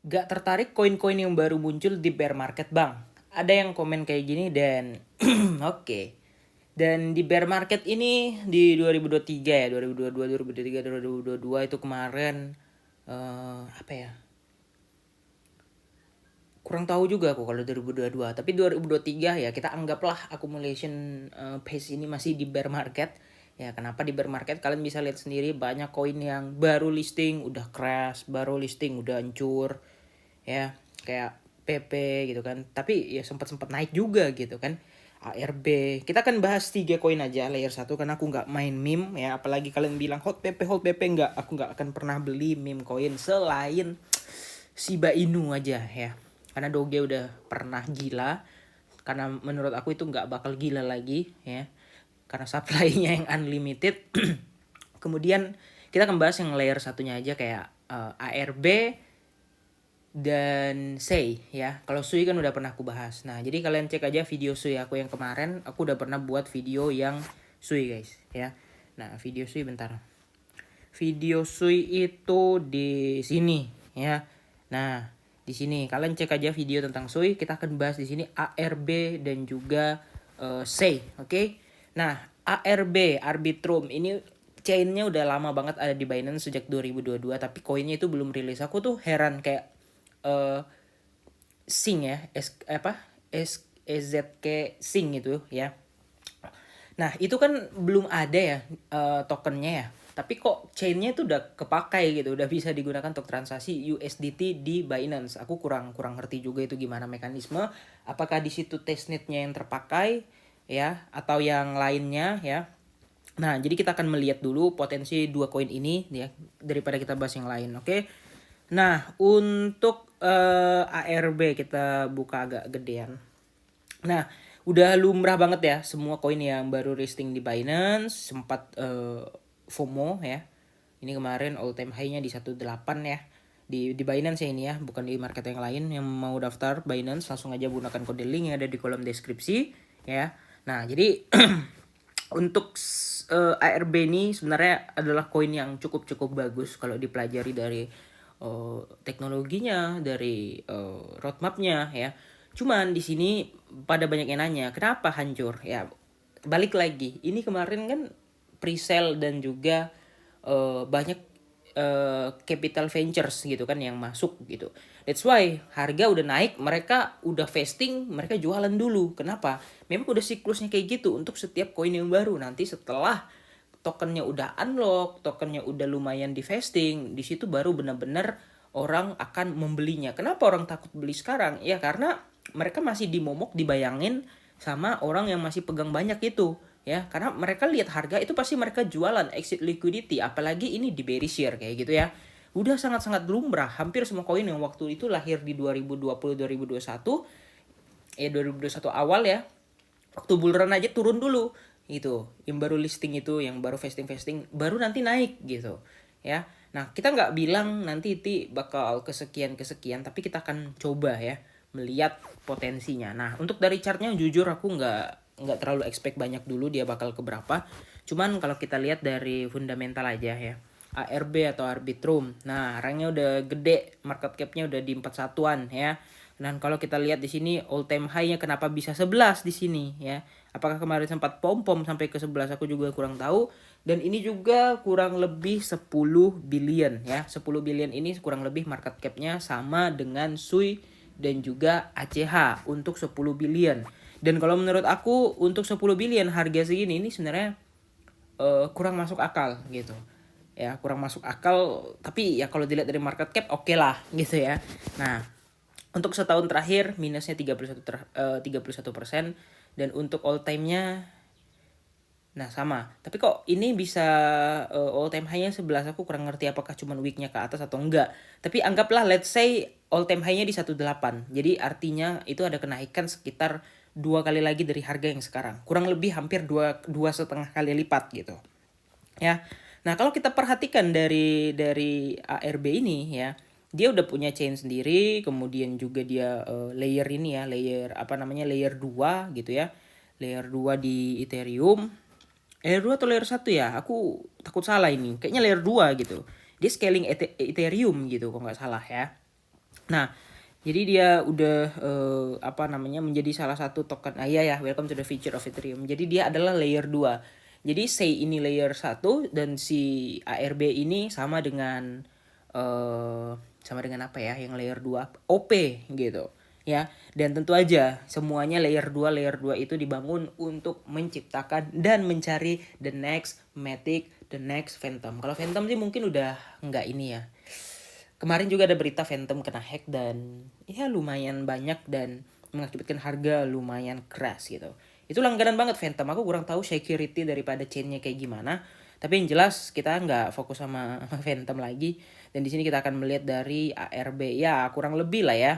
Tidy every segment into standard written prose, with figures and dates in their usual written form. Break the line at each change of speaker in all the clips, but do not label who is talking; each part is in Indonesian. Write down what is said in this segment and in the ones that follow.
Gak tertarik koin-koin yang baru muncul di bear market bang? Ada yang komen kayak gini dan oke. Dan di bear market ini di 2023 ya, 2022, 2023, 2022 itu kemarin apa ya? Kurang tahu juga aku kalau 2022. Tapi 2023 ya kita anggaplah accumulation pace ini masih di bear market. Ya kenapa di bear market? Kalian bisa lihat sendiri banyak koin yang baru listing udah crash, baru listing udah hancur. Ya kayak PP gitu kan, tapi ya sempat sempat naik juga gitu kan. ARB kita kan bahas 3 koin aja layer satu karena aku nggak main meme ya, apalagi kalian bilang hold PP nggak, aku nggak akan pernah beli meme koin selain Shiba Inu aja ya, karena Doge udah pernah gila, karena menurut aku itu nggak bakal gila lagi ya karena supply-nya yang unlimited. Kemudian kita akan bahas yang layer satunya aja kayak ARB dan Sei ya. Kalau Sui kan udah pernah aku bahas. Nah, jadi kalian cek aja video Sui aku yang kemarin. Aku udah pernah buat video yang Sui guys ya. Nah, video Sui bentar. Video Sui itu di sini ya. Nah, di sini kalian cek aja video tentang Sui. Kita akan bahas di sini ARB dan juga Sei, oke? Nah, ARB Arbitrum ini chainnya udah lama banget ada di Binance sejak 2022, tapi koinnya itu belum rilis. Aku tuh heran kayak eh Sing ya, EZK Sing itu ya. Nah itu kan belum ada ya tokennya ya, tapi kok chainnya itu udah kepakai gitu, udah bisa digunakan untuk transaksi USDT di Binance. Aku kurang kurang ngerti juga itu gimana mekanisme, apakah di situ testnetnya yang terpakai ya atau yang lainnya ya. Nah jadi kita akan melihat dulu potensi 2 koin ini ya daripada kita bahas yang lain, oke? Nah, untuk ARB kita buka agak gedean. Nah, udah lumrah banget ya semua koin yang baru listing di Binance sempat FOMO ya. Ini kemarin all time high-nya di 18 ya. Di Binance ya ini ya, bukan di market yang lain. Yang mau daftar Binance langsung aja gunakan kode link yang ada di kolom deskripsi ya. Nah, jadi untuk ARB ini sebenarnya adalah koin yang cukup bagus kalau dipelajari dari teknologinya, dari roadmapnya ya. Cuman di sini pada banyak yang nanya kenapa hancur ya. Balik lagi, ini kemarin kan pre-sale dan juga banyak capital ventures gitu kan yang masuk gitu. That's why harga udah naik, mereka udah vesting, mereka jualan dulu. Kenapa? Memang udah siklusnya kayak gitu untuk setiap koin yang baru. Nanti setelah tokennya udah unlock, tokennya udah lumayan di vesting, di situ baru benar-benar orang akan membelinya. Kenapa orang takut beli sekarang? Ya karena mereka masih dimomok, dibayangin sama orang yang masih pegang banyak itu ya, karena mereka lihat harga itu pasti mereka jualan exit liquidity, apalagi ini di bearish share kayak gitu ya. Udah sangat-sangat lumrah, hampir semua koin yang waktu itu lahir di 2020 2021 2021 awal ya, waktu bull run aja turun dulu gitu, yang baru listing itu, yang baru vesting baru nanti naik gitu ya. Nah kita nggak bilang nanti itu bakal kesekian kesekian, tapi kita akan coba ya melihat potensinya. Nah untuk dari chartnya jujur aku nggak terlalu expect banyak dulu dia bakal keberapa. Cuman kalau kita lihat dari fundamental aja ya, ARB atau Arbitrum, nah ranknya udah gede, market capnya udah di 41-an ya. Dan kalau kita lihat di sini all time high-nya kenapa bisa 11 di sini ya. Apakah kemarin sempat pom-pom sampai ke 11 aku juga kurang tahu. Dan ini juga kurang lebih 10 billion ya. 10 billion ini kurang lebih market cap-nya sama dengan Sui dan juga ACH untuk 10 billion. Dan kalau menurut aku untuk 10 billion harga segini ini sebenarnya kurang masuk akal gitu. Ya, kurang masuk akal, tapi ya kalau dilihat dari market cap oke lah gitu ya. Nah, untuk setahun terakhir minusnya 31%, dan untuk all time-nya nah sama. Tapi kok ini bisa all time high-nya 11, aku kurang ngerti apakah cuma week-nya ke atas atau enggak. Tapi anggaplah let's say all time high-nya di 18. Jadi artinya itu ada kenaikan sekitar 2 kali lagi dari harga yang sekarang. Kurang lebih hampir dua setengah kali lipat gitu. Ya. Nah, kalau kita perhatikan dari ARB ini ya, dia udah punya chain sendiri, kemudian juga dia layer ini ya, layer apa namanya, layer 2 gitu ya. Layer 2 di Ethereum. Layer 2 atau layer 1 ya? Aku takut salah ini. Kayaknya layer 2 gitu. Dia scaling Ethereum gitu kalau nggak salah ya. Nah, jadi dia udah apa namanya, menjadi salah satu token. Iya ya, welcome to the future of Ethereum. Jadi dia adalah layer 2. Jadi Sei ini layer 1 dan si ARB ini sama dengan apa ya, yang layer 2 OP gitu. Ya, dan tentu aja semuanya layer 2 itu dibangun untuk menciptakan dan mencari the next Matic, the next Phantom. Kalau Phantom sih mungkin udah nggak ini ya. Kemarin juga ada berita Phantom kena hack dan ya lumayan banyak dan mengakibatkan harga lumayan keras gitu. Itu langganan banget Phantom. Aku kurang tahu security daripada chainnya kayak gimana. Tapi yang jelas kita nggak fokus sama Phantom lagi. Dan di sini kita akan melihat dari ARB, ya kurang lebih lah ya.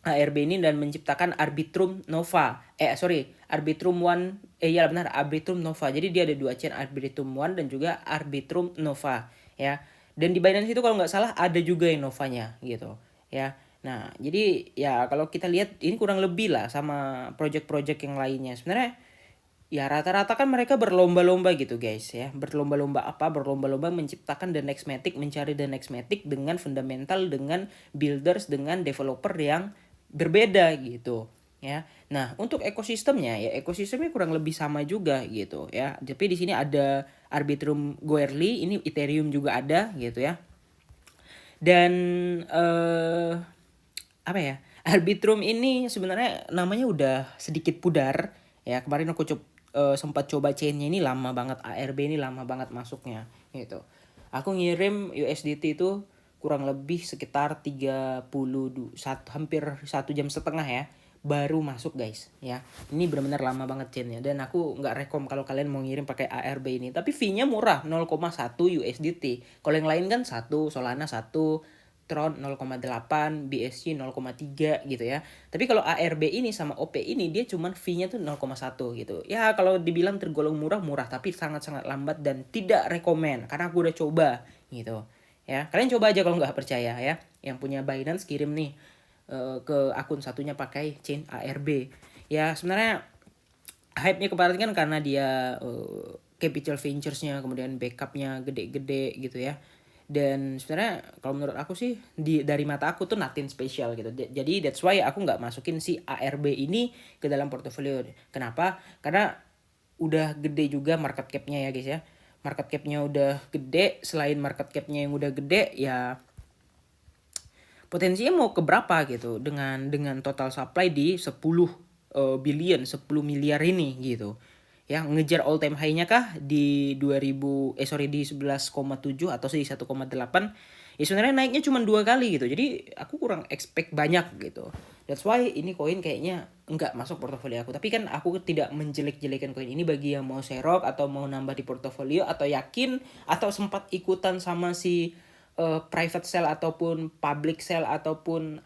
ARB ini dan menciptakan Arbitrum Nova. Arbitrum One. Ya benar, Arbitrum Nova. Jadi dia ada dua chain, Arbitrum One dan juga Arbitrum Nova ya. Dan di Binance itu kalau nggak salah ada juga yang Novanya gitu ya. Nah, jadi ya kalau kita lihat ini kurang lebih lah sama project-project yang lainnya. Sebenarnya ya rata-rata kan mereka berlomba-lomba gitu guys ya. Berlomba-lomba menciptakan the next Matic, mencari the next Matic dengan fundamental, dengan builders, dengan developer yang berbeda gitu ya. Nah, untuk ekosistemnya kurang lebih sama juga gitu ya. Tapi di sini ada Arbitrum Goerli, ini Ethereum juga ada gitu ya. Dan apa ya? Arbitrum ini sebenarnya namanya udah sedikit pudar ya. Kemarin aku sempat coba chainnya, ini lama banget, ARB ini lama banget masuknya gitu. Aku ngirim USDT itu kurang lebih sekitar 31, hampir 1,5 jam ya baru masuk guys ya. Ini benar-benar lama banget chainnya dan aku nggak rekom kalau kalian mau ngirim pakai ARB ini. Tapi fee-nya murah, 0,1 USDT. Kalau yang lain kan 1, Solana 1, Tron 0,8, BSC 0,3 gitu ya. Tapi kalau ARB ini sama OP ini dia cuman fee-nya tuh 0,1 gitu. Ya kalau dibilang tergolong murah tapi sangat-sangat lambat dan tidak rekomen karena aku udah coba gitu. Ya, kalian coba aja kalau nggak percaya ya. Yang punya Binance kirim nih ke akun satunya pakai chain ARB. Ya, sebenarnya hype-nya kemarin kan karena dia capital ventures-nya, kemudian backup-nya gede-gede gitu ya. Dan sebenarnya kalau menurut aku sih dari mata aku tuh nothing special gitu. Jadi that's why aku nggak masukin si ARB ini ke dalam portofolio. Kenapa? Karena udah gede juga market cap-nya ya guys ya. Market cap-nya udah gede. Selain market cap-nya yang udah gede ya potensinya mau ke berapa gitu dengan total supply di 10 billion, 10 miliar ini gitu. Ya, ngejar all time high-nya kah di di 11,7 atau di 1,8. Ya sebenarnya naiknya cuma 2 kali gitu. Jadi aku kurang expect banyak gitu. That's why ini koin kayaknya nggak masuk portofolio aku. Tapi kan aku tidak menjelek-jelekan koin ini bagi yang mau serok atau mau nambah di portofolio atau yakin atau sempat ikutan sama si private sale ataupun public sale ataupun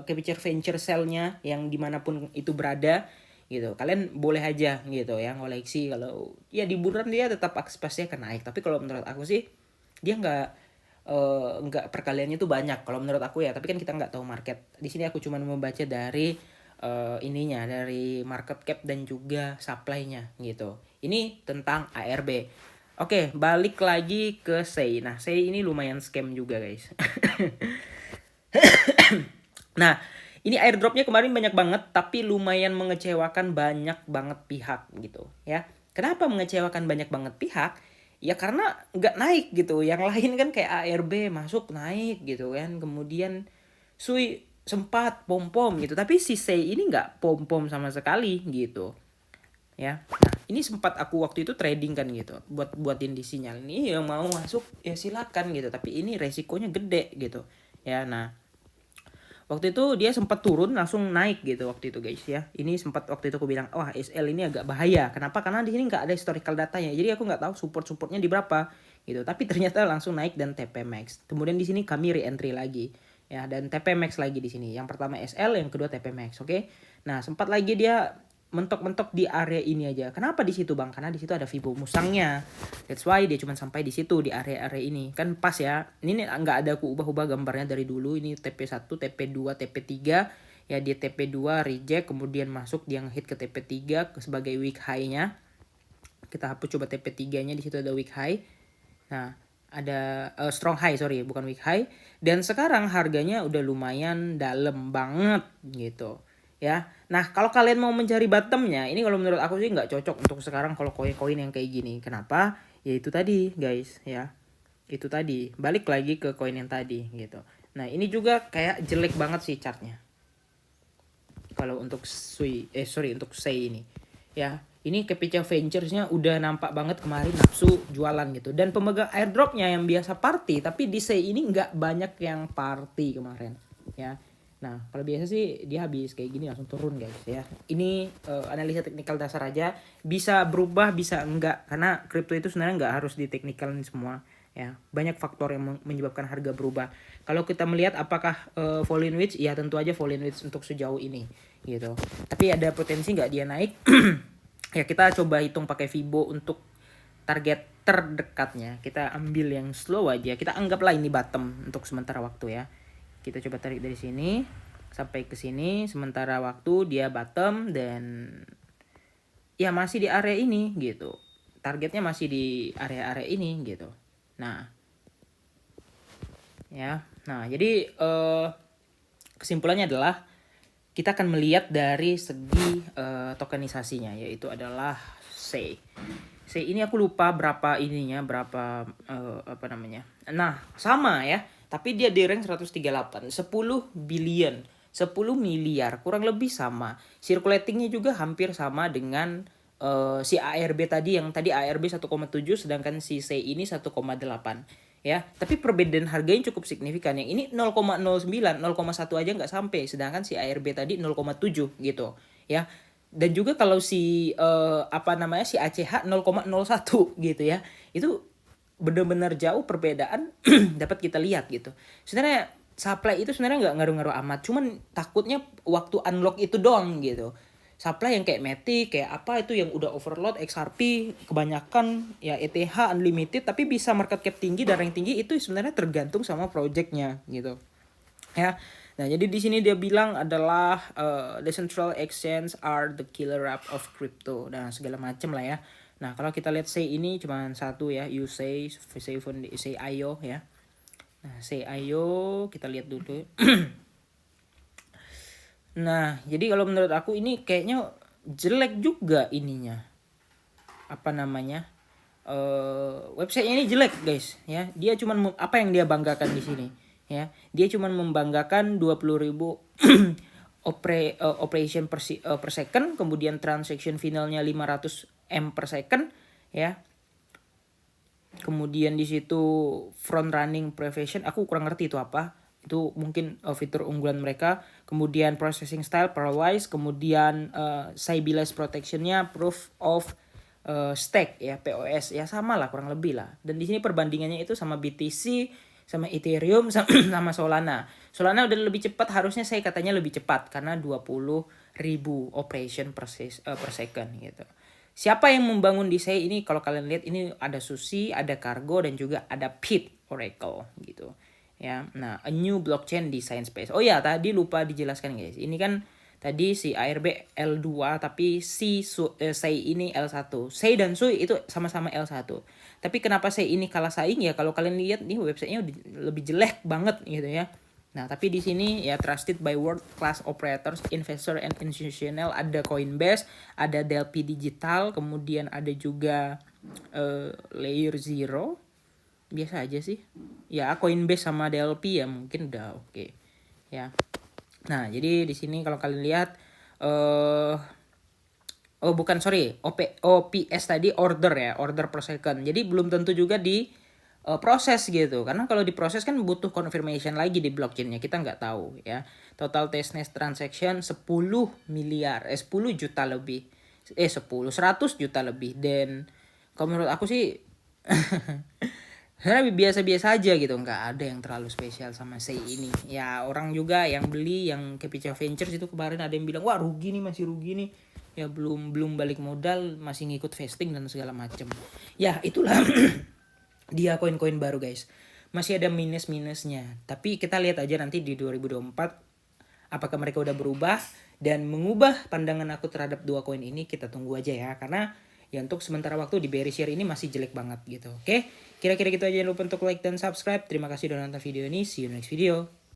capture venture sale-nya yang dimanapun itu berada gitu. Kalian boleh aja gitu ya ngoleksi. Kalau ya di bulan dia tetap pastinya akan naik, tapi kalau menurut aku sih dia nggak perkaliannya tuh banyak kalau menurut aku ya. Tapi kan kita nggak tahu market. Di sini aku cuma membaca dari dari market cap dan juga supply-nya gitu. Ini tentang ARB. Oke, balik lagi ke Sei. Nah, Sei ini lumayan scam juga, guys. Nah, ini airdropnya kemarin banyak banget, tapi lumayan mengecewakan banyak banget pihak gitu ya. Kenapa mengecewakan banyak banget pihak? Ya karena nggak naik gitu. Yang lain kan kayak ARB masuk naik gitu kan. Kemudian Sui sempat pom-pom gitu. Tapi si Sei ini nggak pom-pom sama sekali gitu ya. Nah, ini sempat aku waktu itu trading kan gitu, buatin di sinyal ini yang mau masuk ya silakan gitu, tapi ini resikonya gede gitu ya. Nah, waktu itu dia sempat turun langsung naik gitu waktu itu guys ya. Ini sempat waktu itu aku bilang wah SL ini agak bahaya. Kenapa? Karena di sini nggak ada historical datanya, jadi aku nggak tahu supportnya di berapa gitu. Tapi ternyata langsung naik dan TP max. Kemudian di sini kami re-entry lagi ya, dan TP max lagi di sini. Yang pertama SL, yang kedua TP max. Oke. Nah, sempat lagi dia mentok-mentok di area ini aja. Kenapa di situ bang? Karena di situ ada Fibo musangnya. That's why dia cuma sampai di situ di area-area ini. Kan pas ya. Ini nggak ada aku ubah-ubah gambarnya dari dulu. Ini TP1, TP2, TP3. Ya dia TP2 reject, kemudian masuk dia ngehit ke TP3 sebagai weak high-nya. Kita hapus coba TP3-nya, di situ ada weak high. Nah, ada strong high, sorry, bukan weak high. Dan sekarang harganya udah lumayan dalam banget gitu ya. Nah kalau kalian mau mencari bottomnya, ini kalau menurut aku sih nggak cocok untuk sekarang kalau koin-koin yang kayak gini. Kenapa? Ya itu tadi guys ya, itu tadi balik lagi ke koin yang tadi gitu. Nah ini juga kayak jelek banget sih chartnya kalau untuk untuk Sei ini ya. Ini Capital Ventures-nya udah nampak banget kemarin nafsu jualan gitu, dan pemegang airdropnya yang biasa party, tapi di Sei ini nggak banyak yang party kemarin ya. Nah kalau biasa sih dia habis kayak gini langsung turun guys ya. Ini analisa teknikal dasar aja, bisa berubah bisa enggak, karena kripto itu sebenarnya nggak harus di teknikalin semua ya. Banyak faktor yang menyebabkan harga berubah. Kalau kita melihat apakah fall in wedge, ya tentu aja fall in wedge untuk sejauh ini gitu. Tapi ada potensi nggak dia naik? Ya kita coba hitung pakai Fibo untuk target terdekatnya. Kita ambil yang slow aja. Kita anggaplah ini bottom untuk sementara waktu ya. Kita coba tarik dari sini sampai ke sini, sementara waktu dia bottom, dan ya masih di area ini gitu. Targetnya masih di area-area ini gitu. Nah, ya. Nah, jadi kesimpulannya adalah kita akan melihat dari segi tokenisasinya, yaitu adalah SEI. SEI ini aku lupa berapa ininya, berapa apa namanya. Nah, sama ya, tapi dia di rank 138, 10 billion, 10 miliar, kurang lebih sama. Circulatingnya juga hampir sama dengan si ARB tadi, yang tadi ARB 1,7 sedangkan si SEI ini 1,8 ya. Tapi perbedaan harganya cukup signifikan. Yang ini 0,09, 0,1 aja nggak sampai, sedangkan si ARB tadi 0,7 gitu ya. Dan juga kalau si apa namanya si ACH 0,01 gitu ya. Itu benar-benar jauh perbedaan dapat kita lihat gitu. Sebenarnya supply itu sebenarnya nggak ngaruh-ngaruh amat, cuman takutnya waktu unlock itu doang gitu. Supply yang kayak Matic, kayak apa itu yang udah overload, XRP kebanyakan ya, ETH unlimited tapi bisa market cap tinggi dan rank tinggi, itu sebenarnya tergantung sama projectnya gitu ya. Nah jadi di sini dia bilang adalah the central exchange are the killer app of crypto dan segala macam lah ya. Nah kalau kita lihat say ini cuma satu ya, say IO ya. Nah say IO kita lihat dulu. Nah, jadi kalau menurut aku ini kayaknya jelek juga ininya. Apa namanya? Websitenya ini jelek, guys, ya. Dia cuman apa yang dia banggakan di sini, ya. Dia cuman membanggakan 20.000 operation per second, kemudian transaction finalnya 500 M per second, ya. Kemudian di situ front running prevention, aku kurang ngerti itu apa. Itu mungkin fitur unggulan mereka. Kemudian processing style pairwise, kemudian Sibelius protectionnya proof of stake ya, POS ya, sama lah kurang lebih lah. Dan di sini perbandingannya itu sama BTC, sama Ethereum, sama Solana. Solana udah lebih cepat, harusnya saya katanya lebih cepat karena 20.000 operation per second gitu. Siapa yang membangun di SEI ini? Kalau kalian lihat ini ada Sushi, ada Cargo, dan juga ada Pit Oracle gitu. Ya, nah a new blockchain design space. Oh ya, tadi lupa dijelaskan guys. Ini kan tadi si ARB L2 tapi si SEI ini L1. SEI dan SUI itu sama-sama L1. Tapi kenapa SEI ini kalah saing ya? Kalau kalian lihat nih websitenya lebih jelek banget gitu ya. Nah, tapi di sini ya trusted by world class operators, investor and institutional, ada Coinbase, ada Delphi Digital, kemudian ada juga Layer Zero. Biasa aja sih. Ya, Coinbase sama Delphi ya mungkin udah oke. Ya. Nah, jadi di sini kalau kalian lihat oh bukan, sorry, OPS tadi order ya, order per second. Jadi belum tentu juga di proses gitu, karena kalau diproses kan butuh confirmation lagi di blockchainnya, kita nggak tahu ya. Total testnet transaction 10 miliar 10 juta lebih, 100 juta lebih. Dan kalau menurut aku sih sebenarnya biasa-biasa aja gitu, nggak ada yang terlalu spesial sama SEI ini ya. Orang juga yang beli yang Capital Ventures itu kemarin ada yang bilang wah rugi nih, masih rugi nih ya, belum balik modal, masih ngikut vesting dan segala macem ya. Itulah dia koin-koin baru guys, masih ada minus-minusnya. Tapi kita lihat aja nanti di 2024 apakah mereka udah berubah dan mengubah pandangan aku terhadap dua koin ini. Kita tunggu aja ya, karena Ya untuk sementara waktu di bearish year ini masih jelek banget gitu. Oke, kira-kira gitu aja. Jangan lupa untuk like dan subscribe. Terima kasih udah nonton video ini. See you next video.